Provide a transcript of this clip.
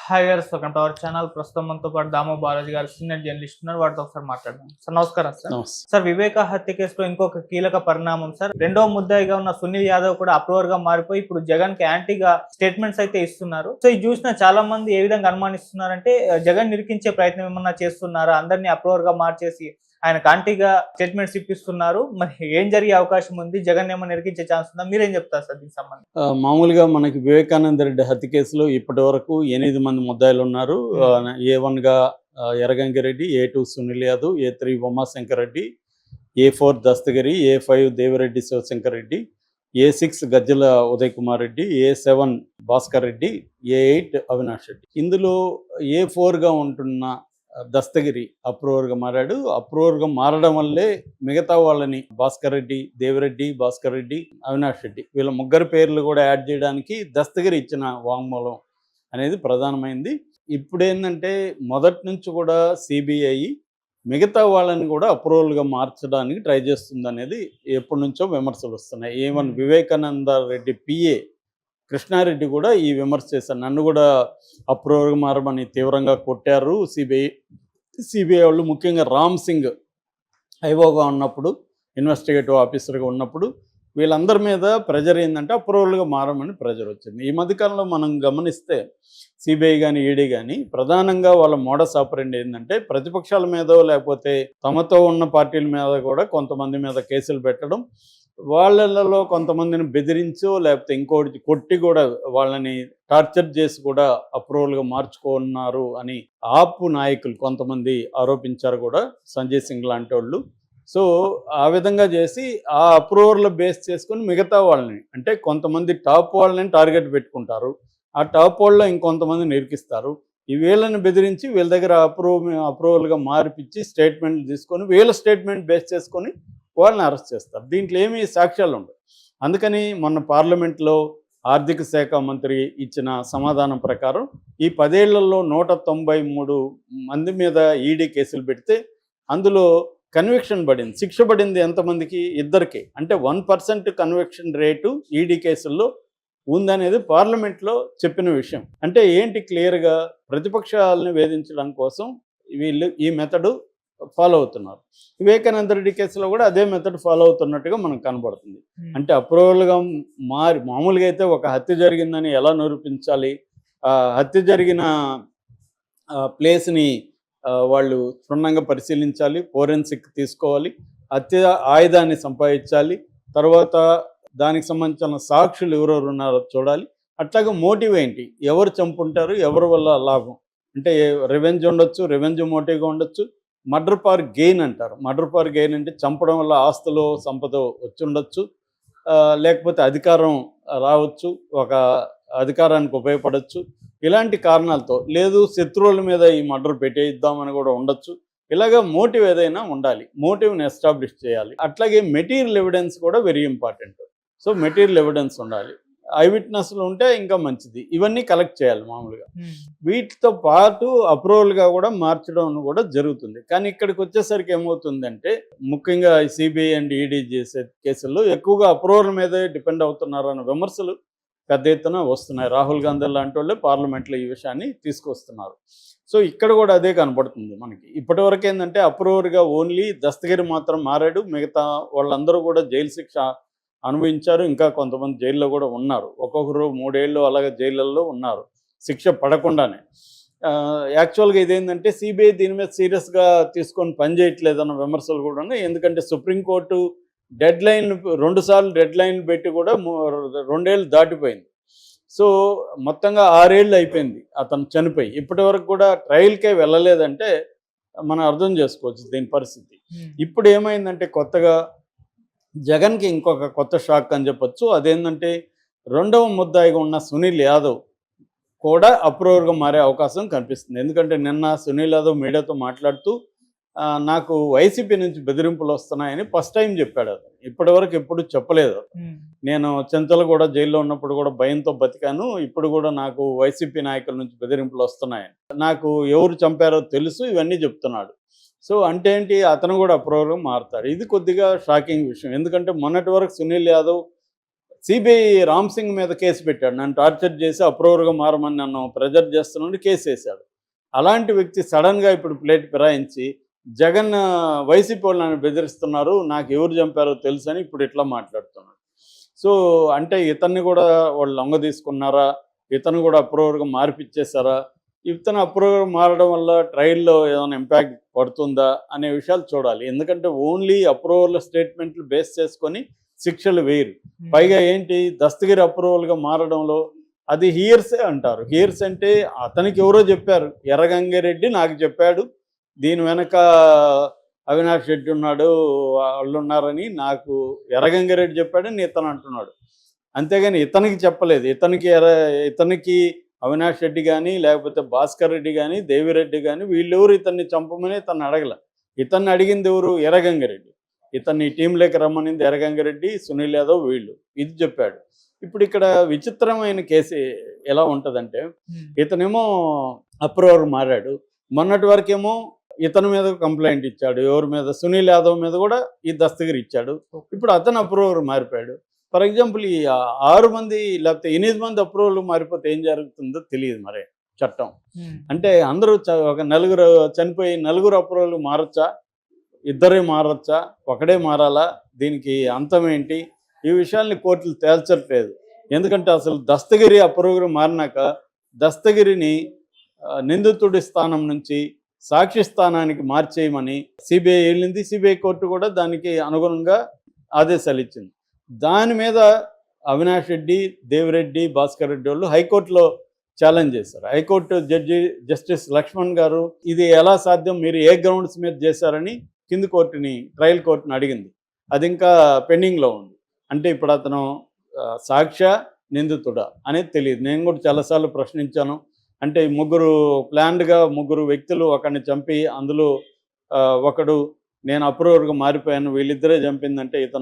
Hi గారు, welcome to our channel. ప్రస్తుతం మనతో పాటు దామో బాలాజీ గారు సీనియర్ జర్నలిస్ట్ ఉన్నారు. వాటితో ఒకసారి మాట్లాడదాం. సార్ నమస్కారం. సార్ నమస్తే. సార్ వివేక హత్య కేసులో ఇంకొక కీలక పరిణామం సార్, రెండో ముద్దాయిగా ఉన్న సునీల్ యాదవ్ కూడా అప్రూవర్ గా మారిపోయి ఇప్పుడు జగన్ కి యాంటీగా స్టేట్మెంట్స్ అయితే ఇస్తున్నారు. సో ఇది చూసిన చాలా మంది ఏ విధంగా అనుమానిస్తున్నారంటే జగన్ నిరికించే ప్రయత్నం ఏమన్నా చేస్తున్నారా, అందరినీ అప్రూవర్ గా మార్చేసి ఆయన కాంటీగా స్టేట్మెంట్స్ ఇప్పిస్తున్నారు. మరి ఏం జరిగే అవకాశం ఉంది, జగన్ ఏమో నిరికించే ఛాన్స్ ఉందా? మీరేం చెప్తారు సార్ దీనికి సంబంధించి? మామూలుగా మనకి వివేకానంద రెడ్డి హత్య కేసులో ఇప్పటి వరకు 8 మంది ముద్దాయిలు ఉన్నారు. A1 గా Erra Gangi Reddy, A2 Sunil Yadav, A3 Umashankar Reddy, A4 Dastagiri, A5 Devireddy Shivshankar Reddy, A6 గజ్జల ఉదయ్ కుమార్ రెడ్డి, A7 భాస్కర్ రెడ్డి, A8 అవినాష్ రెడ్డి. ఇందులో A4గా ఉంటున్న దస్తగిరి అప్రూవర్గా మారాడు. అప్రూవర్గా మారడం వల్లే మిగతా వాళ్ళని భాస్కర్ రెడ్డి, దేవిరెడ్డి, భాస్కర్ రెడ్డి, అవినాష్ రెడ్డి వీళ్ళ ముగ్గురు పేర్లు కూడా యాడ్ చేయడానికి దస్తగిరి ఇచ్చిన వాంగ్మూలం అనేది ప్రధానమైంది. ఇప్పుడు ఏంటంటే మొదటి నుంచి కూడా సిబిఐ మిగతా వాళ్ళని కూడా అప్రూవల్గా మార్చడానికి ట్రై చేస్తుంది అనేది ఎప్పటి నుంచో విమర్శలు వస్తున్నాయి. ఏమన్ వివేకానంద రెడ్డి పిఏ కృష్ణారెడ్డి కూడా ఈ విమర్శ చేశారు. నన్ను కూడా అప్రూవర్గా మారమని తీవ్రంగా కొట్టారు సిబిఐ వాళ్ళు. ముఖ్యంగా రామ్ సింగ్ ఐఓగా ఉన్నప్పుడు, ఇన్వెస్టిగేటివ్ ఆఫీసర్గా ఉన్నప్పుడు వీళ్ళందరి మీద ప్రెజర్ ఏంటంటే అప్రూవల్గా మారమని ప్రెజర్ వచ్చింది. ఈ మధ్యకాలంలో మనం గమనిస్తే సిబిఐ కానీ ఈడీ కానీ ప్రధానంగా వాళ్ళ మోడస్ ఆపరెండి ఏంటంటే ప్రతిపక్షాల మీదో లేకపోతే తమతో ఉన్న పార్టీల మీద కూడా కొంతమంది మీద కేసులు పెట్టడం, వాళ్ళలో కొంతమందిని బెదిరించో లేకపోతే ఇంకోటి కొట్టి కూడా వాళ్ళని టార్చర్ చేసి కూడా అప్రూవల్గా మార్చుకున్నారు అని ఆపు నాయకులు కొంతమంది ఆరోపించారు కూడా, సంజయ్ సింగ్ లాంటి వాళ్ళు. సో ఆ విధంగా చేసి ఆ అప్రూవర్లు బేస్ చేసుకొని మిగతా వాళ్ళని, అంటే కొంతమంది టాప్ వాళ్ళని టార్గెట్ పెట్టుకుంటారు, ఆ టాప్ వాళ్ళలో ఇంకొంతమంది నిరికిస్తారు. ఈ వీళ్ళని బెదిరించి వీళ్ళ దగ్గర అప్రూవల్గా మార్పిచ్చి స్టేట్మెంట్లు తీసుకొని వీళ్ళ స్టేట్మెంట్ బేస్ చేసుకొని వాళ్ళని అరెస్ట్ చేస్తారు. దీంట్లో ఏమీ సాక్ష్యాలు ఉండవు. అందుకని మొన్న పార్లమెంట్లో ఆర్థిక శాఖ మంత్రి ఇచ్చిన సమాధానం ప్రకారం ఈ 10 ఏళ్లలో 193 మంది మీద ఈడీ కేసులు పెడితే అందులో కన్విక్షన్ పడింది, శిక్ష పడింది ఎంతమందికి? 2కే. అంటే 1% కన్విక్షన్ రేటు ఈడీ కేసుల్లో ఉందనేది పార్లమెంట్లో చెప్పిన విషయం. అంటే ఏంటి, క్లియర్గా ప్రతిపక్షాలను వేధించడం కోసం వీళ్ళు ఈ మెథడు ఫాలో అవుతున్నారు. వివేకానంద రెడ్డి కేసులో కూడా అదే మెథడ్ ఫాలో అవుతున్నట్టుగా మనకు కనబడుతుంది. అంటే అప్రూవల్గా మామూలుగా అయితే ఒక హత్య జరిగిందని ఎలా నిరూపించాలి, హత్య జరిగిన ప్లేస్ని వాళ్ళు క్షుణ్ణంగా పరిశీలించాలి, ఫోరెన్సిక్ తీసుకోవాలి, హత్య ఆయుధాన్ని సంపాదించాలి, తర్వాత దానికి సంబంధించిన సాక్షులు ఎవరెవరు ఉన్నారో చూడాలి. అట్లాగే మోటివ్ ఏంటి, ఎవరు చంపుంటారు, ఎవరి వల్ల లాభం, అంటే రివెంజ్ ఉండొచ్చు, రివెంజ్ మోటివ్గా ఉండొచ్చు. మర్డర్ ఫార్ గెయిన్ అంటారు. మర్డర్ ఫార్ గెయిన్ అంటే చంపడం వల్ల ఆస్తులు సంపద వచ్చి ఉండొచ్చు, లేకపోతే అధికారం రావచ్చు, ఒక అధికారానికి ఉపయోగపడవచ్చు. ఇలాంటి కారణాలతో, లేదు శత్రువుల మీద ఈ మర్డర్ పెట్టేద్దామని కూడా ఉండొచ్చు. ఇలాగ మోటివ్ ఏదైనా ఉండాలి, మోటివ్ని ఎస్టాబ్లిష్ చేయాలి. అట్లాగే మెటీరియల్ ఎవిడెన్స్ కూడా very important. So material evidence ఉండాలి, ఐ విట్నెస్లు ఉంటే ఇంకా మంచిది. ఇవన్నీ కలెక్ట్ చేయాలి మామూలుగా. వీటితో పాటు అప్రూవల్గా కూడా మార్చడం కూడా జరుగుతుంది. కానీ ఇక్కడికి వచ్చేసరికి ఏమవుతుందంటే, ముఖ్యంగా సిబిఐ అండ్ ఈడీ చేసే కేసుల్లో ఎక్కువగా అప్రూవల్ మీదే డిపెండ్ అవుతున్నారు అన్న విమర్శలు పెద్ద ఎత్తున వస్తున్నాయి. రాహుల్ గాంధీ లాంటి వాళ్ళే పార్లమెంట్లో ఈ విషయాన్ని తీసుకొస్తున్నారు. సో ఇక్కడ కూడా అదే కనపడుతుంది మనకి. ఇప్పటివరకు ఏంటంటే అప్రూవర్గా ఓన్లీ దస్తగిరి మాత్రం మారాడు, మిగతా వాళ్ళందరూ కూడా జైలు శిక్ష అనుభవించారు. ఇంకా కొంతమంది జైల్లో కూడా ఉన్నారు, ఒక్కొక్కరు 3 ఏళ్ళు అలాగే జైళ్ళల్లో ఉన్నారు శిక్ష పడకుండానే. యాక్చువల్గా ఇదేంటంటే సిబిఐ దీని మీద సీరియస్గా తీసుకొని పనిచేయట్లేదన్న విమర్శలు కూడా ఉన్నాయి. ఎందుకంటే సుప్రీంకోర్టు డెడ్ లైన్ 2 సార్లు డెడ్ లైన్ పెట్టి కూడా 2 ఏళ్ళు దాటిపోయింది. సో మొత్తంగా 6 ఏళ్ళు అయిపోయింది అతను చనిపోయి, ఇప్పటి వరకు కూడా ట్రయల్కే వెళ్ళలేదంటే మనం అర్థం చేసుకోవచ్చు దీని పరిస్థితి. ఇప్పుడు ఏమైందంటే కొత్తగా జగన్కి ఇంకొక కొత్త షాక్ అని చెప్పొచ్చు. అదేంటంటే రెండవ ముద్దాయిగా ఉన్న సునీల్ యాదవ్ కూడా అప్రూవర్గా మారే అవకాశం కనిపిస్తుంది. ఎందుకంటే నిన్న సునీల్ యాదవ్ మీడియాతో మాట్లాడుతూ నాకు వైసీపీ నుంచి బెదిరింపులు వస్తున్నాయని ఫస్ట్ టైం చెప్పాడు. అది ఇప్పటి వరకు ఎప్పుడు చెప్పలేదు. నేను చెంచలగూడ జైల్లో ఉన్నప్పుడు కూడా భయంతో బతికాను, ఇప్పుడు కూడా నాకు వైసీపీ నాయకుల నుంచి బెదిరింపులు వస్తున్నాయని, నాకు ఎవరు చంపారో తెలుసు, ఇవన్నీ చెప్తున్నాడు. సో అంటే ఏంటి, అతను కూడా అప్రూవర్గా మారుతాడు. ఇది కొద్దిగా షాకింగ్ విషయం. ఎందుకంటే మొన్నటి వరకు సునీల్ యాదవ్ సిబిఐ రామ్ సింగ్ మీద కేసు పెట్టాడు. నన్ను టార్చర్ చేసి అప్రూవర్గా మారమని నన్ను ప్రెజర్ చేస్తున్నాడు, కేసు వేశాడు. అలాంటి వ్యక్తి సడన్గా ఇప్పుడు ప్లేట్ ఫిరాయించి జగన్ వైసీపీ వాళ్ళు నన్ను బెదిరిస్తున్నారు, నాకు ఎవరు చంపారో తెలుసు అని ఇప్పుడు ఇట్లా మాట్లాడుతున్నాడు. సో అంటే ఇతన్ని కూడా వాళ్ళు లొంగ తీసుకున్నారా, ఇతను కూడా అప్రూవర్గా మార్పిచ్చేసారా, ఇతను అప్రూవర్గా మారడం వల్ల ట్రయల్లో ఏమైనా ఇంపాక్ట్ పడుతుందా అనే విషయాలు చూడాలి. ఎందుకంటే ఓన్లీ అప్రూవర్ల స్టేట్మెంట్లు బేస్ చేసుకొని శిక్షలు వేయరు. పైగా ఏంటి, దస్తగిరి అప్రూవల్గా మారడంలో అది హియర్సే అంటారు. హియర్స్ అంటే అతనికి ఎవరో చెప్పారు, ఎర్రగంగిరెడ్డి నాకు చెప్పాడు, దీని వెనక అవినాష్ రెడ్డి ఉన్నాడు, వాళ్ళు ఉన్నారని నాకు ఎర్రగంగిరెడ్డి చెప్పాడని ఇతను అంటున్నాడు. అంతేగాని ఇతనికి చెప్పలేదు. ఇతనికి అవినాష్ రెడ్డి కానీ లేకపోతే భాస్కర్ రెడ్డి కానీ దేవిరెడ్డి కానీ వీళ్ళెవరు ఇతన్ని చంపమని ఇతన్ని అడగల. ఇతన్ని అడిగింది ఎవరు, ఎర్రగంగిరెడ్డి. ఇతన్ని టీంలోకి రమ్మనింది ఎర్రగంగిరెడ్డి, సునీల్ యాదవ్, వీళ్ళు. ఇది చెప్పాడు. ఇప్పుడు ఇక్కడ విచిత్రమైన కేసు ఎలా ఉంటుందంటే, ఇతనేమో అప్రూవర్ మారాడు, మొన్నటి వరకేమో ఇతని మీద కంప్లైంట్ ఇచ్చాడు, ఎవరి మీద, సునీల్ యాదవ్ మీద కూడా ఈ దస్తగిరి ఇచ్చాడు. ఇప్పుడు అతను అప్రూవర్ మారిపోయాడు. ఫర్ ఎగ్జాంపుల్ ఈ 6 మంది లేకపోతే 8 మంది అప్రూవల్ మారిపోతే ఏం జరుగుతుందో తెలియదు మరి చట్టం. అంటే అందరూ ఒక నలుగురు చనిపోయి నలుగురు అప్రూవల్ మారచ్చా, ఇద్దరే మారచ్చా, ఒకడే మారాలా, దీనికి అంతం ఏంటి, ఈ విషయాల్ని కోర్టులు తేల్చట్లేదు. ఎందుకంటే అసలు దస్తగిరి అప్రూవర్ మారినాక దస్తగిరిని నిందితుడి స్థానం నుంచి సాక్షి స్థానానికి మార్చేయమని సిబిఐ వెళ్ళింది. సిబిఐ కోర్టు కూడా దానికి అనుగుణంగా ఆదేశాలు ఇచ్చింది. దాని మీద అవినాష్ రెడ్డి, దేవిరెడ్డి, భాస్కర్ రెడ్డి వాళ్ళు హైకోర్టులో ఛాలెంజ్ చేశారు. హైకోర్టు జడ్జి జస్టిస్ లక్ష్మణ్ గారు ఇది ఎలా సాధ్యం, మీరు ఏ గ్రౌండ్స్ మీద చేశారని కింది కోర్టుని, ట్రయల్ కోర్టుని అడిగింది. అది ఇంకా పెండింగ్లో ఉంది. అంటే ఇప్పుడు అతను సాక్ష్య నిందితుడా అనేది తెలియదు. నేను కూడా చాలాసార్లు ప్రశ్నించాను. అంటే ప్లాన్డ్గా ముగ్గురు వ్యక్తులు ఒకరిని చంపి అందులో ఒకడు నేను అప్రూవర్గా మారిపోయాను, వీళ్ళిద్దరే చంపిందంటే ఇతను